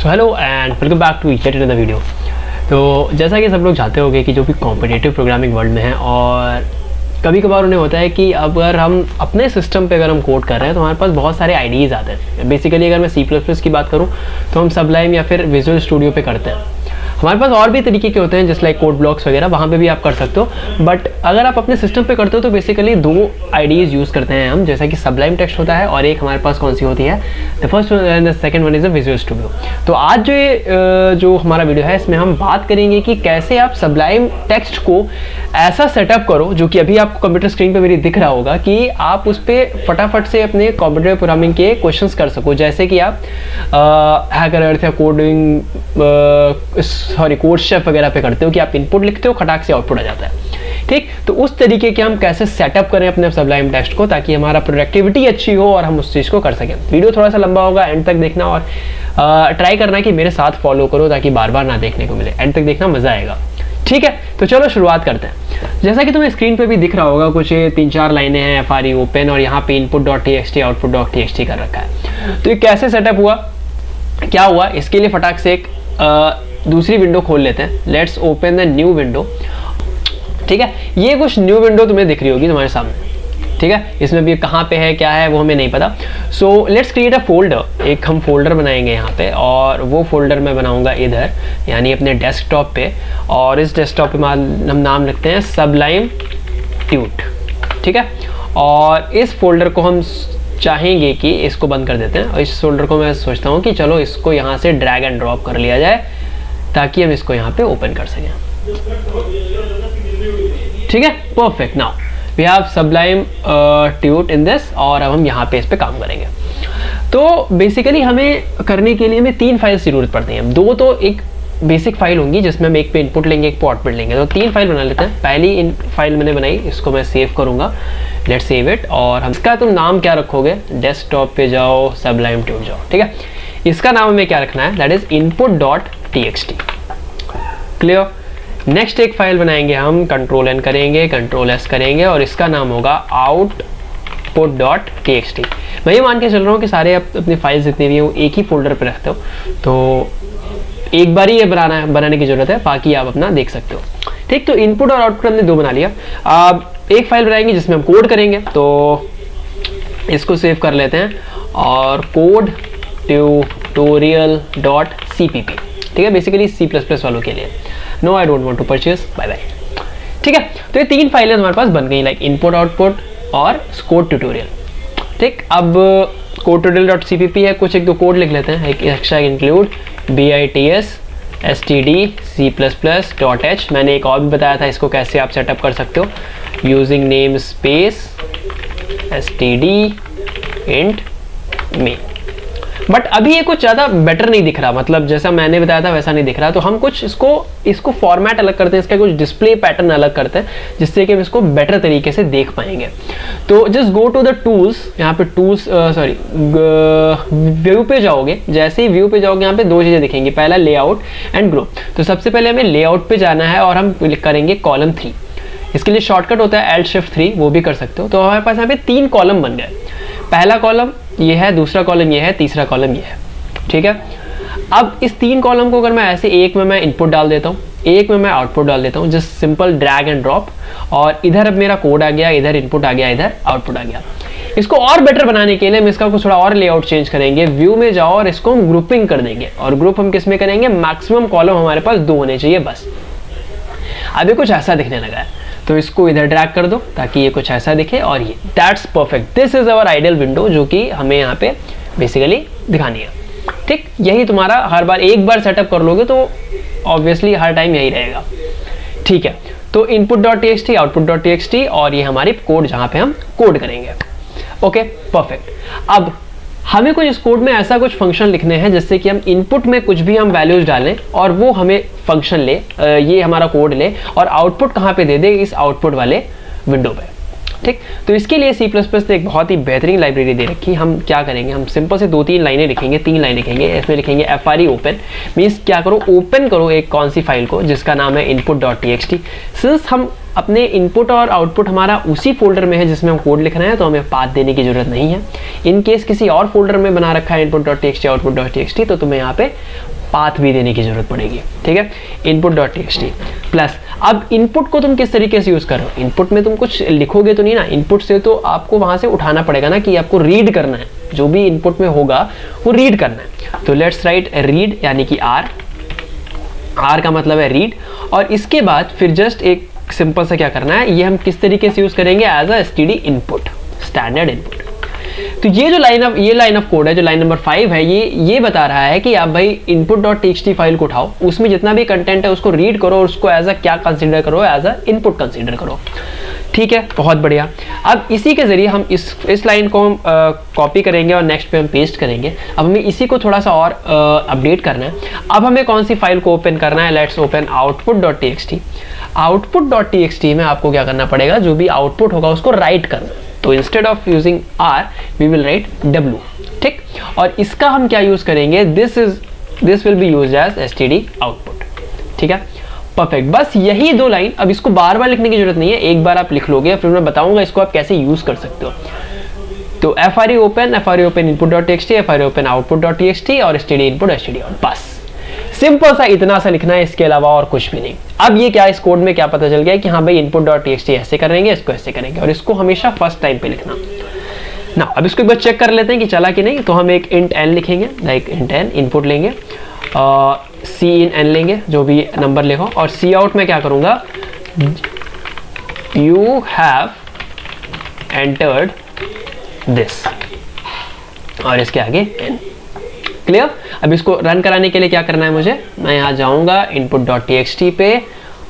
So hello and welcome back to yet another video. तो जैसा कि सब लोग जानते होंगे कि जो भी कॉम्पिटिटिव प्रोग्रामिंग वर्ल्ड में है, और कभी कभार उन्हें होता है कि अगर हम अपने सिस्टम पे अगर हम कोड कर रहे हैं तो हमारे पास बहुत सारे आइडियाज़ आते हैं। बेसिकली अगर मैं C++ की बात करूँ तो हम सबलाइम या फिर विजुअल स्टूडियो पे करते हैं। हमारे पास और भी तरीके के होते हैं जैसे लाइक कोड ब्लॉक्स वगैरह, वहाँ पे भी आप कर सकते हो। बट अगर आप अपने सिस्टम पे करते हो तो बेसिकली दो आइडियाज़ यूज़ करते हैं हम, जैसा कि सबलाइम टेक्स्ट होता है और एक हमारे पास कौन सी होती है, the first and the second one is the visual studio. तो आज जो हमारा वीडियो है इसमें हम बात करेंगे कि कैसे आप सबलाइम टेक्स्ट को ऐसा सेटअप करो जो कि अभी आपको कंप्यूटर स्क्रीन पे मेरी दिख रहा होगा कि आप उस पर फटाफट से अपने कंप्यूटर प्रोग्रामिंग के क्वेश्चंस कर सको। जैसे कि आप हैकर अर्थ या कोडिंग कोड शेफ वगैरह पे करते हो कि आप इनपुट लिखते हो, खटाक से आउटपुट आ जाता है। ठीक, तो उस तरीके के हम कैसे सेटअप करें अपने सबलाइम टेक्स्ट को ताकि हमारा प्रोडक्टिविटी अच्छी हो और हम उस चीज़ को कर सकें। वीडियो थोड़ा सा लंबा होगा, एंड तक देखना और ट्राई करना कि मेरे साथ फॉलो करो ताकि बार बार ना देखने को मिले। एंड तक देखना, मज़ा आएगा। ठीक है, तो चलो शुरुआत करते हैं। जैसा कि तुम्हें स्क्रीन पे भी दिख रहा होगा, कुछ 3-4 लाइनें हैं FRE ओपन, और यहाँ पे input.txt output.txt कर रखा है। तो ये कैसे सेटअप हुआ, क्या हुआ, इसके लिए फटाक से एक दूसरी विंडो खोल लेते हैं। Let's open the new window. ठीक है, ये कुछ न्यू विंडो तुम्हें दिख रही होगी तुम्हारे सामने। ठीक है, इसमें भी कहाँ पे है क्या है वो हमें नहीं पता। So let's create a folder. एक हम फोल्डर बनाएंगे यहाँ पे, और वो फोल्डर मैं बनाऊंगा इधर, यानी अपने डेस्कटॉप पे। और इस डेस्कटॉप पे हम नाम लिखते हैं सबलाइम ट्यूट। ठीक है, और इस फोल्डर को हम चाहेंगे कि इसको बंद कर देते हैं, और इस फोल्डर को मैं सोचता हूँ कि चलो इसको यहाँ से ड्रैग एंड ड्रॉप कर लिया जाए ताकि हम इसको यहाँ पे ओपन कर सकें। ठीक है, perfect. Now we have sublime ट्यूट इन दिस, और अब हम यहाँ पे इस पे काम करेंगे। तो बेसिकली हमें करने के लिए हमें 3 फाइल्स जरूरत पड़ती हैं। 2 तो एक बेसिक फाइल होंगी जिसमें हम एक पे इनपुट लेंगे, एक पे आउटपुट लेंगे। तो 3 फाइल बना लेते हैं। पहली फाइल मैंने बनाई, इसको मैं सेव करूंगा। Let's save it. और हम इसका तुम नाम क्या रखोगे, डेस्कटॉप पे जाओ, सबलाइम ट्यूट जाओ। ठीक है, इसका नाम हमें क्या रखना है, that is input.txt। Clear. Next एक फाइल बनाएंगे हम, Ctrl+N करेंगे, Ctrl+S करेंगे, और इसका नाम होगा output.txt। मैं ये मान के चल रहा हूँ कि सारे आप अपनी फाइल्स जितनी भी हैं वो एक ही फोल्डर पे रखते हो, तो एक बार ही ये बनाने की जरूरत है, बाकी आप अपना देख सकते हो। ठीक, तो इनपुट और आउटपुट हमने 2 बना लिया। अब एक फाइल बनाएंगे जिसमें हम कोड करेंगे, तो इसको सेव कर लेते हैं, और कोड tutorial.cpp। ठीक है, बेसिकली C++ वालों के लिए। No I don't want to purchase, bye bye. ठीक है, तो ये 3 फाइलें हमारे पास बन गई, लाइक इनपुट आउटपुट और कोड ट्यूटोरियल। ठीक, अब कोड tutorial.cpp है, कुछ 1-2 कोड लिख लेते हैं। एक extra include bits std c++.h। मैंने एक और भी बताया था इसको कैसे आप सेटअप कर सकते हो, using name space std int main। But अभी ये कुछ ज़्यादा बेटर नहीं दिख रहा, मतलब जैसा मैंने बताया था वैसा नहीं दिख रहा। तो हम कुछ इसको फॉर्मेट अलग करते हैं, इसका कुछ डिस्प्ले पैटर्न अलग करते हैं जिससे कि हम इसको बेटर तरीके से देख पाएंगे। तो just go to the tools, यहाँ पे टूल्स व्यू पे जाओगे। जैसे ही व्यू पे जाओगे यहाँ पे 2 चीज़ें दिखेंगी, पहला लेआउट एंड ग्रुप। तो सबसे पहले हमें लेआउट पे जाना है और हम क्लिक करेंगे कॉलम 3। इसके लिए शॉर्टकट होता है Alt+Shift+3, वो भी कर सकते हो। तो हमारे पास यहाँ पे 3 कॉलम बन गए। पहला कॉलम ये है, दूसरा कॉलम ये है, तीसरा कॉलम ये है। ठीक है, अब इस 3 कॉलम को अगर मैं ऐसे, एक में मैं इनपुट डाल देता हूँ, एक में मैं आउटपुट डाल देता हूँ, just simple drag and drop, और इधर अब मेरा कोड आ गया, इधर इनपुट आ गया, इधर आउटपुट आ गया। इसको और बेटर बनाने के लिए हम इसका कुछ थोड़ा और लेआउट चेंज करेंगे। व्यू में जाओ और इसको हम ग्रुपिंग कर देंगे, और ग्रुप हम किस में करेंगे, मैक्सिमम कॉलम हमारे पास 2 होने चाहिए बस। अभी कुछ ऐसा दिखने लगा है, तो इसको इधर ड्रैग कर दो ताकि ये कुछ ऐसा दिखे, और ये that's perfect. This is our ideal window जो कि हमें यहाँ पे बेसिकली दिखानी है। ठीक, यही तुम्हारा हर बार एक बार सेटअप कर लोगे तो ऑब्वियसली हर टाइम यही रहेगा। ठीक है, तो input.txt output.txt, और ये हमारी कोड जहाँ पे हम कोड करेंगे। Okay, perfect. अब हमें कुछ इस कोड में ऐसा कुछ फंक्शन लिखने हैं जिससे कि हम इनपुट में कुछ भी हम वैल्यूज डालें और वो हमें फंक्शन ले, ये हमारा कोड ले, और आउटपुट कहाँ पे दे दे, इस आउटपुट वाले विंडो पे। ठीक, तो इसके लिए C++ ने एक बहुत ही बेहतरीन लाइब्रेरी दे रखी। हम क्या करेंगे, हम सिंपल से 2-3 लाइनें लिखेंगे, 3 लाइन लिखेंगे। इसमें लिखेंगे FRE ओपन, मीन्स क्या करो, ओपन करो एक कौन सी फाइल को जिसका नाम है input.txt। सिंस हम अपने इनपुट और आउटपुट हमारा उसी फोल्डर में है जिसमें हम कोड लिख रहे हैं, तो हमें पाथ देने की जरूरत नहीं है। इन केस किसी और फोल्डर में बना रखा है input.txt output.txt, तो तुम्हें यहाँ पे पाथ भी देने की जरूरत पड़ेगी, ठीक है। input.txt प्लस, अब इनपुट को तुम किस तरीके से यूज कर रहे हो, इनपुट में तुम कुछ लिखोगे तो नहीं ना, इनपुट से तो आपको वहां से उठाना पड़ेगा ना कि आपको रीड करना है, जो भी इनपुट में होगा वो रीड करना है। तो लेट्स राइट रीड, यानी कि आर का मतलब है रीड, और इसके बाद फिर जस्ट एक सिंपल सा क्या करना है, ये हम किस तरीके से यूज करेंगे, as a std input, standard input. तो ये जो लाइन ऑफ कोड है, जो लाइन नंबर 5 है, ये बता रहा है कि आप भाई input.txt फाइल को उठाओ, उसमें जितना भी कंटेंट है उसको रीड करो और उसको एज अ क्या कंसीडर करो, एज अ इनपुट कंसीडर करो, ठीक है। बहुत बढ़िया। अब इसी के जरिए हम इस लाइन को हम कॉपी करेंगे और नेक्स्ट पे हम पेस्ट करेंगे। अब हमें इसी को थोड़ा सा और अपडेट करना है। अब हमें कौन सी फाइल को ओपन करना है, लेट्स ओपन output.txt। output.txt में आपको क्या करना पड़ेगा, जो भी आउटपुट होगा उसको राइट करना है। तो instead of using R we will write w, ठीक। और इसका हम क्या यूज करेंगे, this will be used as std output, ठीक है। परफेक्ट, बस यही दो लाइन। अब इसको बार बार लिखने की जरूरत नहीं है, एक बार आप लिख लोगे, फिर मैं बताऊंगा इसको आप कैसे यूज कर सकते हो। तो FRE open input.txt, FRE open output.txt और std input std out, बस सिंपल सा इतना सा लिखना है, इसके अलावा और कुछ भी नहीं। अब ये क्या, इस कोड में क्या पता चल गया कि हाँ भाई input.txt ऐसे करेंगे, इसको ऐसे करेंगे, और इसको हमेशा फर्स्ट टाइम पे लिखना ना। अब इसको एक बार चेक कर लेते हैं कि चला कि नहीं। तो हम एक int n लिखेंगे, लाइक int n इनपुट लेंगे, c in n लेंगे, जो भी नंबर लिखो, और c out में क्या करूंगा, you have entered this, और इसके आगे n, क्लियर। अब इसको रन कराने के लिए क्या करना है मुझे, मैं यहाँ जाऊंगा input.txt पे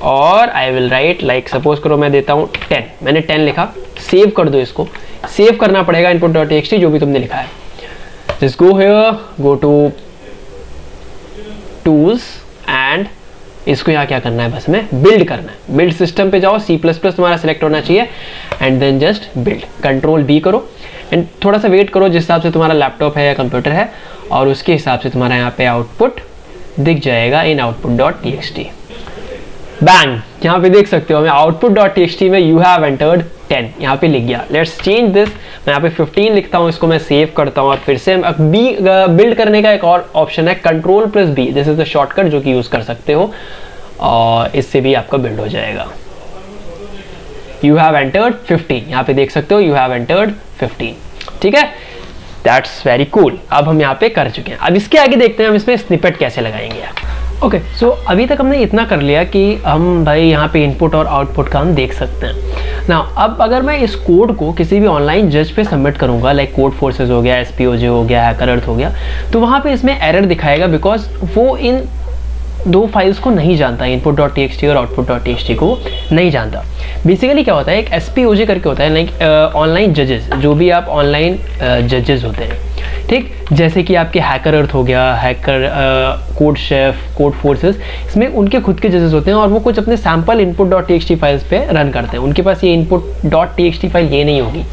और I will write, like suppose करो मैं देता हूँ 10, मैंने 10 लिखा, सेव कर दो, इसको सेव करना पड़ेगा input.txt जो भी तुमने लिखा है। Just go here, go to tools and इसको यहाँ क्या करना है, बस में बिल्ड करना है। बिल्ड सिस्टम पे जाओ, C++ तुम्हारा सिलेक्ट होना चाहिए, and then just build, control B करो, एंड थोड़ा सा वेट करो जिस हिसाब से तुम्हारा लैपटॉप है या कंप्यूटर है, और उसके हिसाब से तुम्हारा यहाँ पे आउटपुट दिख जाएगा इन output.txt। बैंग, यहाँ पे देख सकते हो हमें output.txt में you have entered 10 यहाँ पे लिख गया। लेट्स चेंज दिस, मैं यहाँ पे 15 लिखता हूँ, इसको मैं सेव करता हूँ, और फिर से बिल्ड करने का एक और ऑप्शन है Ctrl+B, this is the shortcut जो कि यूज कर सकते हो, और इससे भी आपका बिल्ड हो जाएगा। You have entered 15, यहाँ पे देख सकते हो you have entered 15, ठीक है। That's very cool. अब हम यहाँ पे कर चुके हैं। अब इसके आगे देखते हैं हम इसमें स्निपेट कैसे लगाएंगे। ओके, सो अभी तक हमने इतना कर लिया कि हम भाई यहाँ पे इनपुट और आउटपुट का हम देख सकते हैं ना। अब अगर मैं इस कोड को किसी भी ऑनलाइन जज पे सबमिट करूँगा, लाइक कोड फोर्सेस हो गया, SPOJ हो गया, हैकर अर्थ हो गया, तो वहाँ पे इसमें एरर दिखाएगा, बिकॉज वो इन दो फाइल्स को नहीं जानता, input.txt और output.txt को नहीं जानता। बेसिकली क्या होता है, एक SPOJ करके होता है, लाइक ऑनलाइन जजेस, जो भी आप ऑनलाइन जजेस होते हैं, ठीक, जैसे कि आपके हैकर अर्थ हो गया, hacker code chef, code forces, इसमें उनके खुद के जजेस होते हैं, और वो कुछ अपने सैम्पल input.txt फाइल्स पे रन करते हैं। उनके पास ये input.txt फाइल ये नहीं होगी,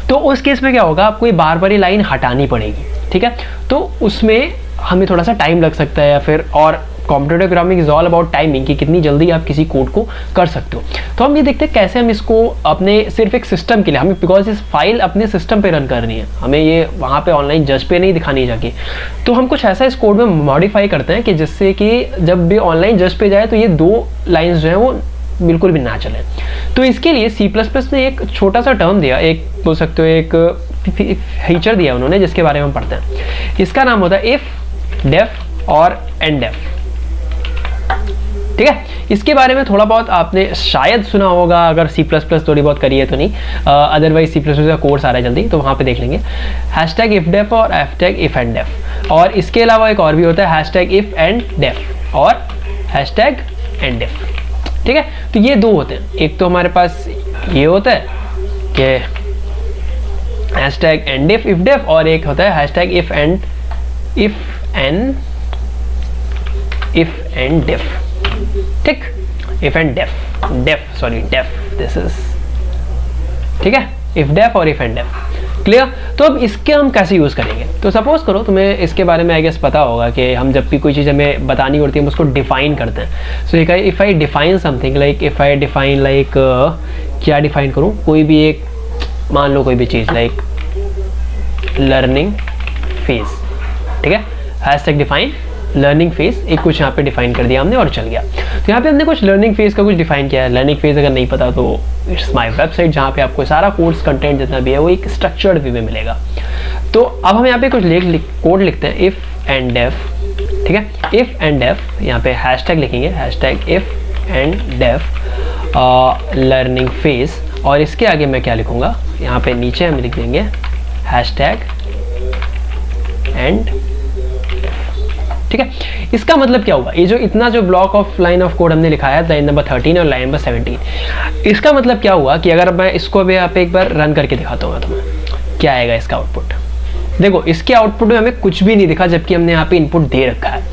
तो उस केस में क्या होगा, आपको ये बार बार ये लाइन हटानी पड़ेगी, ठीक है। तो उसमें हमें थोड़ा सा टाइम लग सकता है, या फिर और competitive programming is all about timing, कि कितनी जल्दी आप किसी कोड को कर सकते हो। तो हम ये देखते हैं कैसे हम इसको अपने सिर्फ एक सिस्टम के लिए, हमें बिकॉज इस फाइल अपने सिस्टम पे रन करनी है, हमें ये वहाँ पे ऑनलाइन जज पे नहीं दिखानी जाके, तो हम कुछ ऐसा इस कोड में मॉडिफाई करते हैं कि जिससे कि जब भी ऑनलाइन जज पे जाए तो ये दो लाइन्स जो हैं वो बिल्कुल भी ना चले। तो इसके लिए C++ ने एक छोटा सा टर्म दिया, एक बोल सकते हो एक फीचर दिया उन्होंने, जिसके बारे में हम पढ़ते हैं। इसका नाम होता है इफ, डेफ और एंडेफ, ठीक है। इसके बारे में थोड़ा बहुत आपने शायद सुना होगा, अगर C++ थोड़ी बहुत करी है तो नहीं, अदरवाइज C++ का कोर्स आ रहा है जल्दी, तो वहाँ पे देख लेंगे। #ifdef और #ifandef, और इसके अलावा एक और भी होता है #ifandef और #endef, ठीक है। तो ये दो होते हैं, एक तो हमारे पास ये होता है कि #endef ifdef, और एक होता है #ifandef, ठीक, if and def, this is, ठीक है, if def और if and def। क्लियर। तो अब इसके हम कैसे यूज़ करेंगे, तो सपोज करो तुम्हें इसके बारे में आई गेस पता होगा कि हम जब भी कोई चीज़ हमें बतानी होती है हम उसको डिफाइन करते हैं। So if I define something, like if I define like, क्या डिफाइन करूँ, कोई भी एक मान लो कोई भी चीज़ लाइक लर्निंग फेज, ठीक है, हैशटैग डिफाइन लर्निंग फेज, एक कुछ यहाँ पे डिफाइन कर दिया हमने और चल गया। तो यहाँ पे हमने कुछ लर्निंग फेज का कुछ डिफाइन किया है। लर्निंग फेज अगर नहीं पता तो इट्स माय वेबसाइट, जहाँ पे आपको सारा कोर्स कंटेंट जितना भी है वो एक स्ट्रक्चर्ड वे में मिलेगा। तो अब हम यहाँ पे कुछ कोड लिखते हैं, इफ़ एंड डेफ, ठीक है, इफ़ एंड डेफ, यहाँ पे हैशटैग लिखेंगे, hashtag if and def learning phase, और इसके आगे मैं क्या लिखूँगा, यहाँ पे नीचे हम लिख देंगे हैशटैग एंड, ठीक है। इसका मतलब क्या हुआ, ये जो इतना जो block of line of code हमने लिखा है लाइन नंबर 13 और लाइन नंबर 17, इसका मतलब क्या हुआ कि अगर मैं इसको भी यहाँ पे एक बार रन करके दिखाता हूँ तुम्हें, क्या आएगा इसका आउटपुट। देखो इसके आउटपुट में हमें कुछ भी नहीं दिखा, जबकि हमने यहाँ पे इनपुट दे रखा है।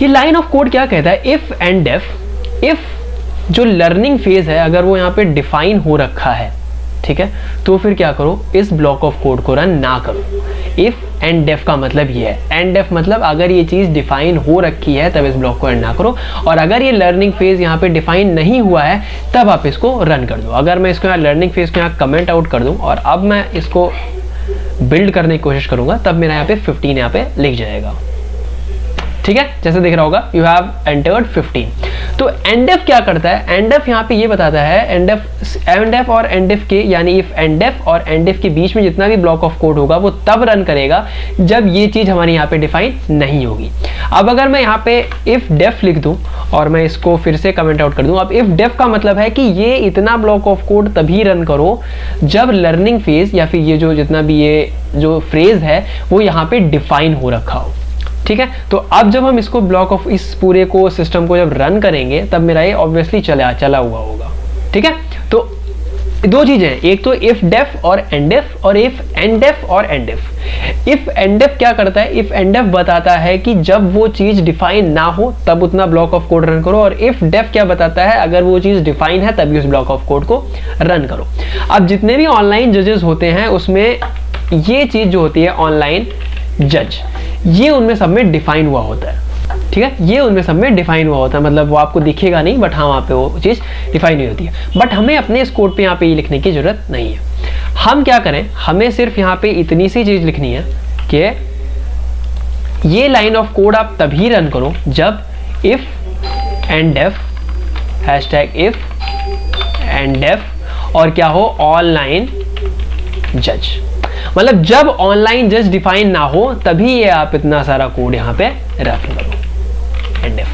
ये लाइन ऑफ कोड क्या कहता है, इफ एंड डेफ, इफ जो लर्निंग फेज है अगर वो यहाँ पे डिफाइन हो रखा है, ठीक है, तो फिर क्या करो, इस ब्लॉक ऑफ कोड को रन ना करो। इफ एंड डेफ का मतलब ये है, एंड डेफ मतलब अगर ये चीज़ डिफाइन हो रखी है तब इस ब्लॉक को रन ना करो, और अगर ये लर्निंग फेज यहाँ पे डिफाइन नहीं हुआ है तब आप इसको रन कर दो। अगर मैं इसको यहाँ लर्निंग फेज को यहाँ कमेंट आउट कर दूँ और अब मैं इसको बिल्ड करने की कोशिश करूँगा, तब मेरा यहाँ पे 15 यहाँ पे लिख जाएगा, ठीक है, जैसे दिख रहा होगा, यू हैव एंटर्ड 15। तो एंडेफ क्या करता है, एंडेफ यहाँ पे ये बताता है, एंडेफ और एंडेफ के, यानी इफ एंडेफ और एंडेफ के बीच में जितना भी ब्लॉक ऑफ कोड होगा वो तब रन करेगा जब ये चीज़ हमारी यहाँ पे डिफाइन नहीं होगी। अब अगर मैं यहाँ पे इफ डेफ लिख दूँ और मैं इसको फिर से कमेंट आउट कर दूँ, अब इफ डेफ का मतलब है कि ये इतना ब्लॉक ऑफ कोड तभी रन करो जब लर्निंग फेज या फिर ये जो जितना भी ये जो फ्रेज है वो यहाँ पे डिफाइन हो रखा हो, ठीक है। तो अब जब हम इसको ब्लॉक ऑफ इस पूरे को सिस्टम को जब रन करेंगे तब मेरा ये ऑब्वियसली चला हुआ होगा, ठीक है। तो दो चीजें हैं, एक तो इफ डेफ और एंडेफ, और इफ एंडेफ और एंडेफ। इफ एंडेफ क्या करता है, इफ एंडेफ बताता है कि जब वो चीज डिफाइन ना हो तब उतना ब्लॉक ऑफ कोड रन करो, और इफ डेफ क्या बताता है, अगर वो चीज डिफाइन है तभी उस ब्लॉक ऑफ कोड को रन करो। अब जितने भी ऑनलाइन जजेस होते हैं उसमें ये चीज जो होती है ऑनलाइन जज, ये उनमें सब में डिफाइन हुआ होता है, ठीक है, ये उनमें सब में डिफाइन हुआ होता है, मतलब वो आपको दिखेगा नहीं बट हाँ वहाँ पे वो चीज़ डिफाइन हुई होती है। बट हमें अपने इस कोड पे यहाँ पे ये लिखने की जरूरत नहीं है। हम क्या करें, हमें सिर्फ यहाँ पे इतनी सी चीज़ लिखनी है कि ये लाइन ऑफ कोड आप तभी रन करो जब if and def, hashtag if and def, और क्या हो, ऑनलाइन जज, मतलब जब ऑनलाइन जज डिफाइन ना हो तभी ये आप इतना सारा कोड यहाँ पे रन करो, end if.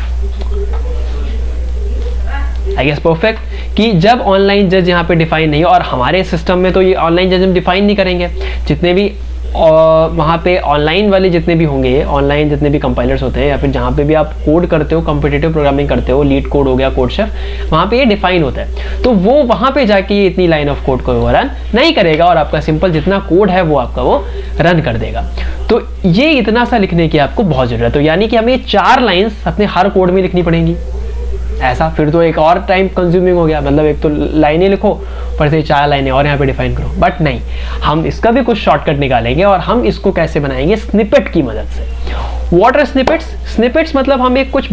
I guess perfect, कि जब ऑनलाइन जज यहाँ पे डिफाइन नहीं हो, और हमारे सिस्टम में तो ये ऑनलाइन जज हम डिफाइन नहीं करेंगे, जितने भी वहाँ पे ऑनलाइन वाले जितने भी होंगे, ऑनलाइन जितने भी कंपाइलर्स होते हैं या फिर जहाँ पे भी आप कोड करते हो, कॉम्पिटिटिव प्रोग्रामिंग करते हो, लीड कोड हो गया, कोड शेफ, वहाँ पे ये डिफाइन होता है, तो वो वहाँ पे जाके ये इतनी लाइन ऑफ कोड को वो रन नहीं करेगा और आपका सिंपल जितना कोड है वो आपका वो रन कर देगा। तो ये इतना सा लिखने की आपको बहुत ज़रूरत है, तो यानी कि हमें 4 लाइन्स अपने हर कोड में लिखनी पड़ेंगी। ऐसा फिर तो एक और टाइम कंज्यूमिंग हो गया, मतलब एक तो लाइनें लिखो पर से 4 लाइनें और यहाँ पे डिफाइन करो, बट नहीं, हम इसका भी कुछ शॉर्टकट निकालेंगे और हम इसको कैसे बनाएंगे, स्निपेट की मदद से। What are snippets? स्निपेट्स मतलब हम एक कुछ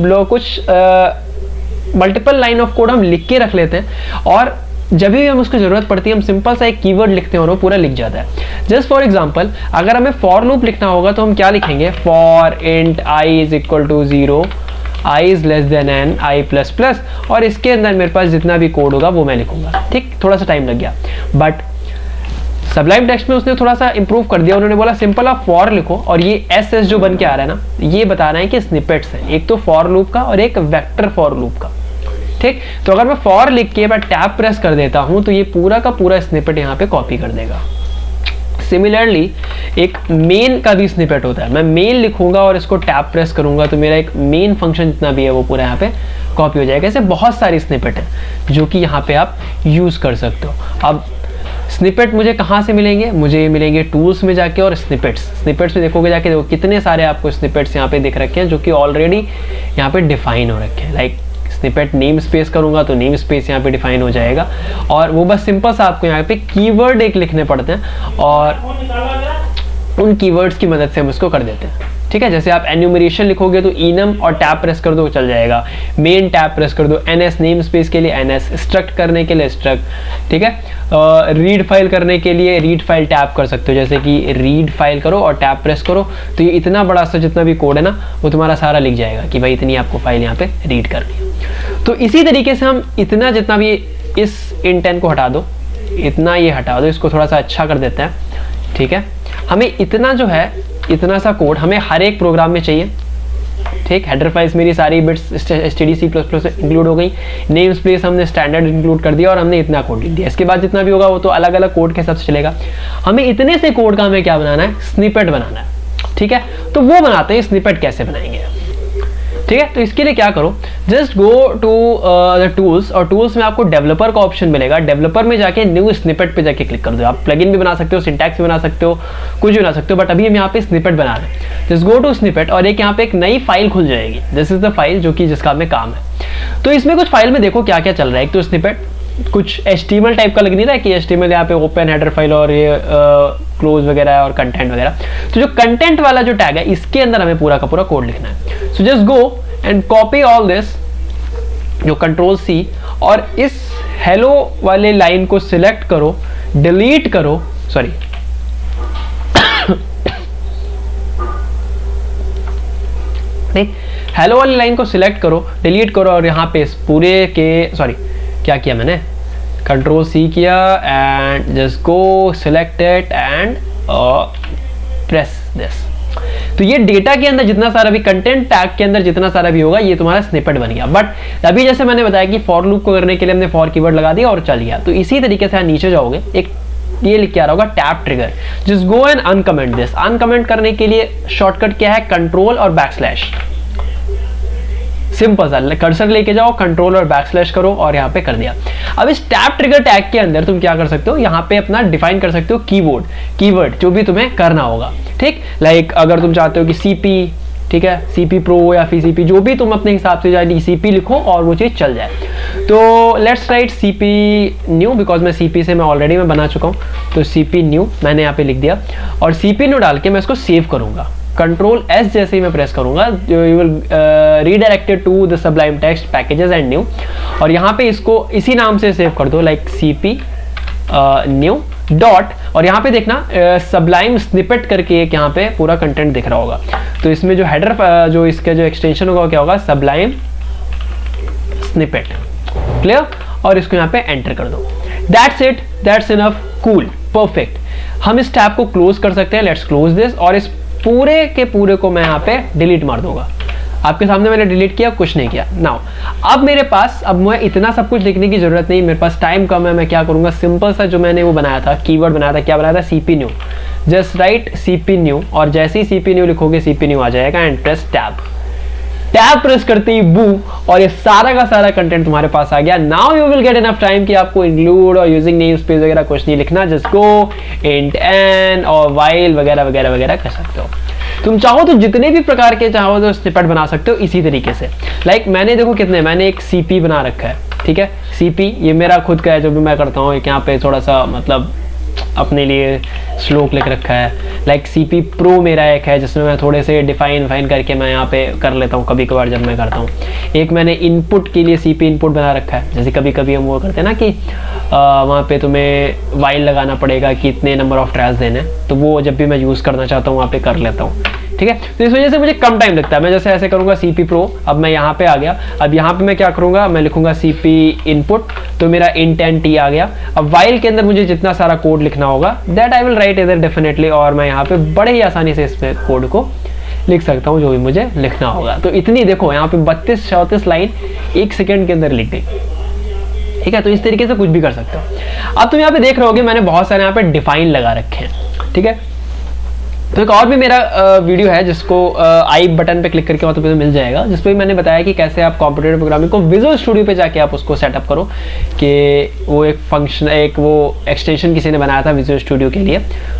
मल्टीपल लाइन ऑफ कोड हम लिख के रख लेते हैं, और जब भी हम उसकी जरूरत पड़ती है हम सिंपल सा एक कीवर्ड लिखते हैं और वो पूरा लिख जाता है। जस्ट फॉर एग्जांपल, अगर हमें फॉर लूप लिखना होगा तो हम क्या लिखेंगे, for int I is equal to 0, I is less than N I plus plus, और इसके अंदर मेरे पास जितना भी कोड होगा वो मैं लिखूंगा। ठीक, थोड़ा सा टाइम लग गया, बट सबलाइम टेक्स्ट में उसने थोड़ा सा इंप्रूव कर दिया। उन्होंने बोला सिंपल आप फॉर लिखो, और ये एस एस जो बन के आ रहा है ना, ये बताना है कि स्निपेट्स है, एक तो फॉर लूप का और एक वेक्टर फॉर लूप का। ठीक, तो अगर मैं फॉर लिख के मैं टैब प्रेस कर देता हूं तो ये पूरा का पूरा स्निपेट यहाँ पे कॉपी कर देगा। सिमिलरली एक मेन का भी स्निपेट होता है, मैं मेन लिखूंगा और इसको टैब प्रेस करूंगा तो मेरा एक मेन फंक्शन जितना भी है वो पूरा यहाँ पे कॉपी हो जाएगा। ऐसे बहुत सारी स्निपेट है जो कि यहाँ पे आप यूज कर सकते हो। अब स्निपेट मुझे कहाँ से मिलेंगे, मुझे मिलेंगे टूल्स में जाके, और स्निपेट्स में देखोगे जाके, देखो कितने सारे आपको स्निपेट्स यहाँ पे दिख रखे हैं जो कि ऑलरेडी यहाँ पे डिफाइन हो रखे हैं। लाइक स्निपेट नेम स्पेस करूँगा तो नेम स्पेस यहाँ पे डिफाइन हो जाएगा, और वो बस सिंपल सा आपको यहाँ पे कीवर्ड एक लिखने पड़ते हैं और उन कीवर्ड्स की मदद से हम उसको कर देते हैं। ठीक है, जैसे आप एन्यूमरेशन लिखोगे तो इनम और टैब प्रेस कर दो चल जाएगा, मेन टैब प्रेस कर दो, एनएस नेम स्पेस के लिए एनएस, स्ट्रक्ट करने के लिए स्ट्रक्ट। ठीक है, रीड फाइल करने के लिए रीड फाइल टैब कर सकते हो, जैसे कि रीड फाइल करो और टैब प्रेस करो तो ये इतना बड़ा सा जितना भी कोड है ना वो तुम्हारा सारा लिख जाएगा कि भाई इतनी आपको फाइल यहाँ पे रीड करनी है। तो इसी तरीके से हम इतना जितना भी इस इंटेंट को हटा दो, इतना ये हटा दो, इसको थोड़ा सा अच्छा कर देते हैं। ठीक है, हमें इतना जो है इतना सा कोड हमें हर एक प्रोग्राम में चाहिए। ठीक, हेडर फाइल्स मेरी सारी बिट्स std++ में इंक्लूड हो गई, नेम स्पेस हमने स्टैंडर्ड इंक्लूड कर दिया और हमने इतना कोड लिख दिया। इसके बाद जितना भी होगा वो तो अलग अलग कोड के हिसाब से चलेगा। हमें इतने से कोड का हमें क्या बनाना है, स्निपेट बनाना है। ठीक है, तो वो बनाते हैं, स्निपेट कैसे बनाएंगे। ठीक है, तो इसके लिए क्या करो, just go to the tools, और टूल्स में आपको डेवलपर का ऑप्शन मिलेगा। डेवलपर में जाके न्यू स्निपेट पे जाके क्लिक कर दो। आप प्लगइन भी बना सकते हो, सिंटैक्स भी बना सकते हो, कुछ भी बना सकते हो, बट अभी हम यहाँ पे स्निपेट बना रहे हैं। जस्ट गो टू स्निपेट और एक यहाँ पे एक नई फाइल खुल जाएगी। दिस इज द फाइल जो कि जिसका हमें काम है। तो इसमें कुछ फाइल में देखो क्या क्या चल रहा है। एक तो स्निपेट कुछ HTML टाइप का लग नहीं रहा है कि HTML यहाँ पे ओपन हेडर फाइल और ये क्लोज वगैरह और कंटेंट वगैरह। तो जो कंटेंट वाला जो टैग है इसके अंदर हमें पूरा का पूरा कोड लिखना है। So just go and copy all this, जो Ctrl+C, और इस हेलो वाले लाइन को सिलेक्ट करो, डिलीट करो, सॉरी नहीं, हेलो वाली लाइन को सिलेक्ट करो, डिलीट करो, और यहाँ पे इस पूरे के, सॉरी क्या किया मैंने, Ctrl+C किया and just go select it and press this. तो ये डेटा के अंदर जितना सारा भी कंटेंट टैग के अंदर जितना सारा भी होगा ये तुम्हारा स्निपेट बन गया। बट अभी जैसे मैंने बताया कि फॉर लूप को करने के लिए हमने फॉर कीवर्ड लगा दिया और चल गया। तो इसी तरीके से नीचे जाओगे, एक ये लिख के आ रहा होगा tab trigger, just go and uncomment this. Uncomment करने के लिए शॉर्टकट क्या है, कंट्रोल और बैकस्लैश। सिंपल सा कर्सर लेके जाओ, कंट्रोल और बैकस्लैश करो और यहाँ पे कर दिया। अब इस टैब ट्रिगर टैग के अंदर तुम क्या कर सकते हो, यहाँ पे अपना डिफाइन कर सकते हो कीवर्ड जो भी तुम्हें करना होगा। ठीक, लाइक अगर तुम चाहते हो कि CP, ठीक है, CP Pro या फिर CP जो भी तुम अपने हिसाब से जाए CP लिखो और वो चीज़ चल जाए। तो let's write CP new, because मैं CP से मैं ऑलरेडी मैं बना चुका हूँ। तो CP न्यू मैंने यहाँ पे लिख दिया और CP न्यू डाल के मैं इसको सेव करूँगा। Ctrl+S जैसे ही मैं प्रेस करूंगा, you will redirected to the Sublime Text packages and new, और यहाँ पे इसको इसी नाम से सेव कर दो, लाइक CP न्यू डॉट, और यहाँ पे देखना सबलाइम स्निपेट करके एक यहाँ पे पूरा कंटेंट दिख रहा होगा। तो इसमें जो हेडर जो इसका जो एक्सटेंशन होगा क्या होगा, सबलाइम स्निपेट। क्लियर, और इसको यहाँ पे एंटर कर दो। That's it, that's enough, cool, perfect. हम इस टैब को क्लोज कर सकते हैं। लेट्स क्लोज दिस, और इस पूरे के पूरे को मैं यहाँ पे डिलीट मार दूंगा। आपके सामने मैंने डिलीट किया, कुछ नहीं किया। नाउ अब मेरे पास, अब मैं इतना सब कुछ लिखने की जरूरत नहीं, मेरे पास टाइम कम है। मैं क्या करूंगा, सिंपल सा जो मैंने वो बनाया था, कीवर्ड बनाया था, क्या बनाया था, CP new. Just right CP new, और जैसे ही CP न्यू लिखोगे CP न्यू आ जाएगा and press tab. Tab press करते ही बू, और ये सारा का सारा कंटेंट तुम्हारे पास आ गया। Now you will get enough time कि आपको इंक्लूड और यूजिंग नेम स्पेस वगैरह कुछ नहीं लिखना। जस्ट गो इंट एन और वाइल वगैरह वगैरह वगैरह कर सकते हो। तुम चाहो तो जितने भी प्रकार के चाहो तो स्निपेट बना सकते हो इसी तरीके से। लाइक मैंने देखो कितने, मैंने एक CP बना रखा है। ठीक है, CP ये मेरा खुद का है, जो भी मैं करता हूँ। एक यहाँ पे थोड़ा सा मतलब अपने लिए स्लोक लिख रखा है। लाइक CP Pro मेरा एक है जिसमें मैं थोड़े से डिफाइन करके मैं यहाँ पे कर लेता हूँ कभी कभार जब मैं करता हूँ। एक मैंने इनपुट के लिए CP इनपुट बना रखा है, जैसे कभी कभी हम वो करते हैं ना कि वहाँ पे तुम्हें वाइल लगाना पड़ेगा कि इतने नंबर ऑफ ट्रायल्स देने, तो वो जब भी मैं यूज़ करना चाहता हूँ वहाँ पे कर लेता हूँ। ठीक है, तो इस वजह से मुझे कम टाइम लगता है। मैं जैसे ऐसे करूँगा CP Pro, अब मैं यहाँ पे आ गया। अब यहाँ पे मैं क्या करूँगा, मैं लिखूँगा CP इनपुट, तो मेरा इंटेंट आ गया। अब वाइल के अंदर मुझे जितना सारा कोड लिखना होगा दैट आई विल राइट इधर डेफिनेटली, और मैं यहाँ पे बड़े ही आसानी से इसमें कोड को लिख सकता हूँ जो भी मुझे लिखना होगा। तो इतनी देखो यहाँ पे 32-34 लाइन 1 सेकेंड के अंदर लिख गई। ठीक है, तो इस तरीके से कुछ भी कर सकते हो। अब तुम यहाँ पे देख रहे होगे मैंने बहुत सारे यहाँ पे डिफाइन लगा रखे हैं। ठीक है, तो एक और भी मेरा वीडियो है जिसको आई बटन पे क्लिक करके वहाँ तो मिल जाएगा, जिस पे मैंने बताया कि कैसे आप कॉम्पिटिटिव प्रोग्रामिंग को विजुअल स्टूडियो पे जाके आप उसको सेटअप करो, कि वो एक फंक्शन, एक वो एक्सटेंशन किसी ने बनाया था विजुअल स्टूडियो के लिए,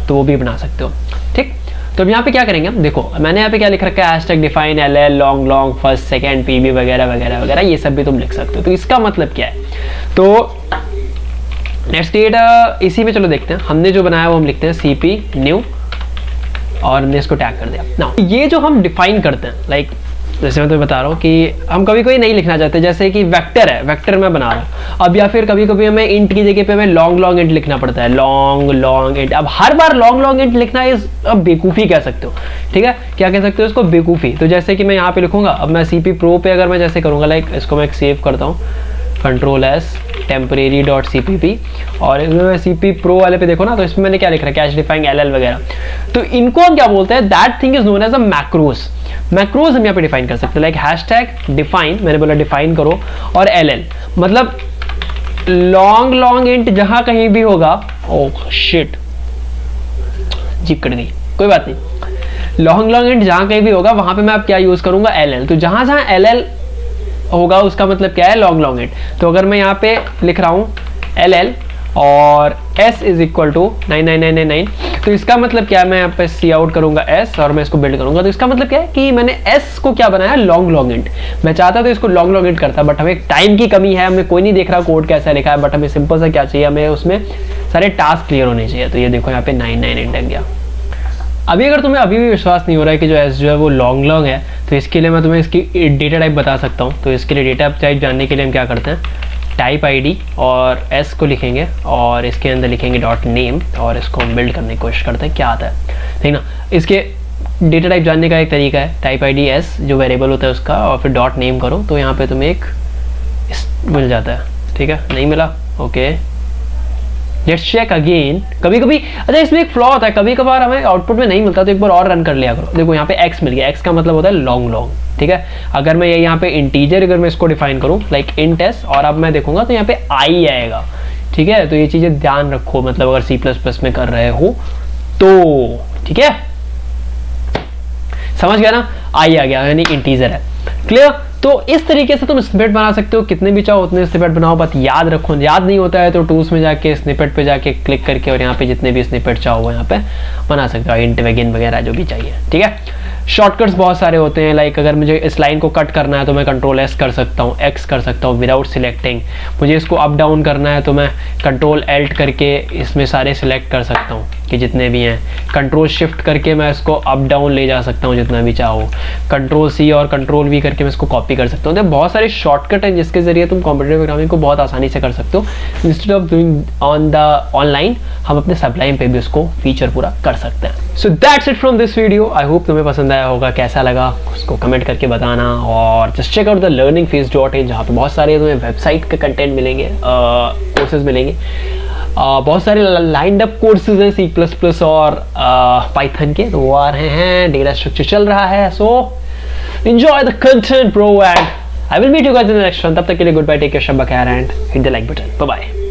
तो वो भी बना सकते हो। ठीक, तो अब यहाँ पे क्या करेंगे हम, देखो मैंने यहाँ पे क्या लिख रखा है, hashtag define LL long long first second PB वगैरह वगैरह वगैरह, ये सब भी तुम लिख सकते हो। तो इसका मतलब क्या है, तो नेक्स्ट डेट इसी में चलो देखते हैं, हमने जो बनाया वो हम लिखते हैं CP न्यू और हमने इसको टैग कर दिया ना। ये जो हम डिफाइन करते हैं, लाइक जैसे मैं तुम्हें बता रहा हूँ कि हम कभी कोई नहीं लिखना चाहते, जैसे कि वेक्टर है, वेक्टर मैं बना रहा हूँ अब, या फिर कभी कभी हमें इंट की जगह पे हमें लॉन्ग लॉन्ग इंट लिखना पड़ता है, लॉन्ग लॉन्ग इंट। अब हर बार लॉन्ग लॉन्ग इंट लिखना इस अब बेवकूफ़ी कह सकते हो, ठीक है, क्या कह सकते हो इसको, बेवकूफ़ी। तो जैसे कि मैं यहाँ पे लिखूंगा, अब मैं CP Pro पे अगर मैं जैसे करूँगा, लाइक इसको मैं सेव करता हूँ Ctrl+S temporary.cpp, और इसमें मैं CP Pro वाले पे देखो ना, तो इसमें मैंने क्या लिख रहा है, कैश डिफाइंग LL वगैरह। तो इनको हम क्या बोलते हैं, that thing is known as a macros. Macros हम यहाँ पे डिफाइन कर सकते हैं, लाइक हैशटैग डिफाइन, मैंने बोला डिफाइन करो, और LL मतलब लॉन्ग लॉन्ग इंट जहां कहीं भी होगा, ओह शिट जीप कट गई, कोई बात नहीं, लॉन्ग लॉन्ग इंट जहां कहीं भी होगा वहां पे मैं अब क्या यूज करूंगा, LL। तो जहां जहां LL होगा उसका मतलब क्या है, लॉन्ग लॉन्ग इंट। तो अगर मैं यहाँ पे लिख रहा हूँ LL और S इज इक्वल टू 99999, तो इसका मतलब क्या है, मैं यहाँ पे सी आउट करूंगा S और मैं इसको बिल्ड करूंगा। तो इसका मतलब क्या है कि मैंने S को क्या बनाया, लॉन्ग लॉन्ग इंट। मैं चाहता तो इसको लॉन्ग लॉन्ग इंट करता, बट हमें टाइम की कमी है, हमें कोई नहीं देख रहा कोड कैसा लिखा है, बट हमें सिंपल सा क्या चाहिए, हमें उसमें सारे टास्क क्लियर होने चाहिए। तो ये देखो यहाँ पे 999 लग गया। अभी अगर तुम्हें अभी भी विश्वास नहीं हो रहा है कि जो S जो है वो लॉन्ग लॉन्ग है, तो इसके लिए मैं तुम्हें इसकी डेटा टाइप बता सकता हूँ। तो इसके लिए डेटा टाइप जानने के लिए हम क्या करते हैं, टाइप ID और S को लिखेंगे और इसके अंदर लिखेंगे डॉट नेम, और इसको हम बिल्ड करने की कोशिश करते हैं क्या आता है, ठीक ना। इसके डेटा टाइप जानने का एक तरीका है, टाइप ID S जो वेरिएबल होता है उसका, और फिर डॉट नेम करो, तो यहाँ पे तुम्हें एक मिल जाता है, ठीक है। नहीं मिला, ओके लेट्स चेक अगेन। कभी कभी अच्छा इसमें एक फ्लॉ होता है, कभी कभार हमें आउटपुट में नहीं मिलता, तो एक बार और रन कर लिया करो। देखो यहाँ पे x मिल गया, x का मतलब होता है लॉन्ग लॉन्ग, ठीक है। अगर मैं यहाँ पे इंटीजर अगर मैं इसको डिफाइन करूँ लाइक int s, और अब मैं देखूंगा तो यहाँ पे i आएगा, ठीक है। तो ये चीजें ध्यान रखो, मतलब अगर C++ में कर रहे हो तो, ठीक है, समझ गया ना, i आ गया यानी इंटीजर है, क्लियर। तो इस तरीके से तुम स्निपेट बना सकते हो, कितने भी चाहो उतने स्निपेट बनाओ, बात याद रखो, याद नहीं होता है तो टूल्स में जाके स्निपेट पे जाके क्लिक करके और यहाँ पे जितने भी स्निपेट चाहो यहाँ पे बना सकते हो, इंट वेगिन वगैरह जो भी चाहिए, ठीक है। शॉर्टकट्स बहुत सारे होते हैं, लाइक अगर मुझे इस लाइन को कट करना है तो मैं Ctrl+S कर सकता हूँ, X कर सकता हूँ विदाउट सिलेक्टिंग। मुझे इसको अप डाउन करना है तो मैं Ctrl+Alt करके इसमें सारे सिलेक्ट कर सकता हूँ कि जितने भी हैं, Ctrl+Shift करके मैं इसको अप डाउन ले जा सकता हूँ जितना भी चाहो, Ctrl+C और Ctrl+V करके मैं इसको कॉपी कर सकता हूँ। तो बहुत सारे शॉर्टकट हैं जिसके जरिए तुम कंप्यूटर प्रोग्रामिंग को बहुत आसानी से कर सकते हो। Instead of doing on the online, हम अपने सबलाइन पे भी उसको फीचर पूरा कर सकते हैं। So that's it from this video. I hope तुम्हें पसंद आया होगा, कैसा लगा उसको कमेंट करके बताना, और just check out the learningphase.in जहाँ पे बहुत सारे तुम्हें वेबसाइट के कंटेंट मिलेंगे, कोर्सेज मिलेंगे, बहुत सारे लाइंड अप कोर्सेज हैं C++ और पाइथन के, तो वो आ रहे हैं, डेटा स्ट्रक्चर चल रहा है। सो enjoy the content bro, and I will meet you guys in the next one. तब तक के लिए गुड बाय, टेक केयर, शब्बा खैर, and hit the like button, bye bye.